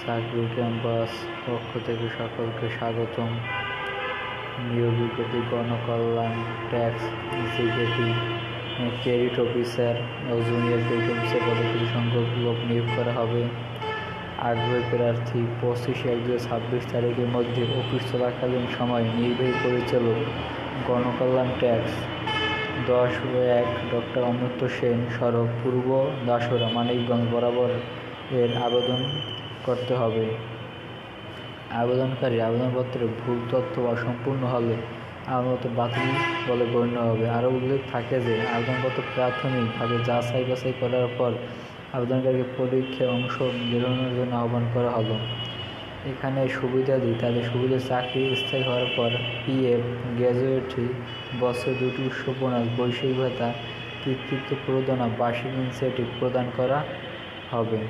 চাকরি ক্যাম্পাস পক্ষ থেকে সকলকে স্বাগতম। নিয়োগ বিজ্ঞপ্তি গণকল্যাণ ট্যাক্স এক্সিকিউটিভ ক্রেডিট অফিসার ও জুনিয়র ক্রেডিট অফিসার পদে কিছু সংখ্যক লোক নিয়োগ করা হবে। আগ্রহী প্রার্থী 25/1/2026 তারিখের মধ্যে অফিস চলাকালীন সময় নির্বাহী পরিচালক গণকল্যাণ ট্যাক্স 10/1 ডক্টর অমর্ত্য সেন সড়ক পূর্ব দাসরা মানিকগঞ্জ বরাবর এর আবেদন করতে হবে। আবেদনকারী আবেদনপত্রে ভুল তথ্য বা অসম্পূর্ণ হলে আবেদনপত্র বাতিল বলে গণ্য হবে। আরও উল্লেখ থাকে যে আবেদনপত্র প্রাথমিকভাবে যাচাই বাছাই করার পর আবেদনকারীকে পরীক্ষায় অংশ গ্রহণের জন্য আহ্বান করা হলো। এখানে সুবিধাদি তাদের সুবিধা চাকরি স্থায়ী হওয়ার পর পিএফ, গ্র্যাজুইটি, বছরে 2টি উৎসব বোনাস, বৈষয়িক ভাতা, কৃতিত্ব প্রদান, বার্ষিক ইনসেন্টিভ প্রদান করা হবে।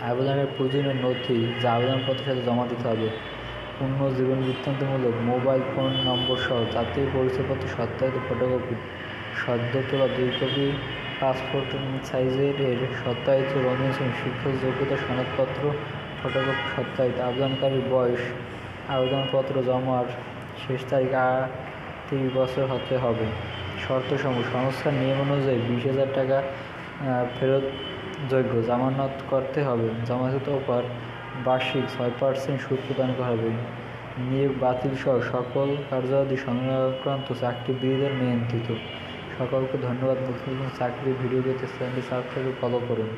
আবেদনের প্রয়োজনীয় নথি যা আবেদনপত্রের সাথে জমা দিতে হবে: পূর্ণ জীবন বৃত্তান্তমূলক মোবাইল ফোন নম্বর সহ জাতীয় পরিচয়পত্র সত্যায়িত ফটোকপি, সদ্য তোলা 2 কপি পাসপোর্ট সাইজের সত্যায়িত রঙিন শিক্ষক যোগ্যতা সনদপত্র ফটোকপি সত্যায়িত। আবেদনকারীর বয়স আবেদনপত্র জমার শেষ তারিখ 30 বছর হতে হবে। শর্তসমূহ: সংস্থার নিয়ম অনুযায়ী 20,000 টাকা ফেরতযোগ্য জামানত করতে হবে। জমাকৃত উপর বার্ষিক 6% সুদ প্রদান করা হবে। নিয়োগ বাতিল সহ সকল কার্যাবধি সংক্রান্ত চাকরিবিধিদের নিয়ন্ত্রিত। সকলকে ধন্যবাদ। নতুন চাকরির ভিডিও পেতে চ্যানেলটি সাবস্ক্রাইব ফলো করুন।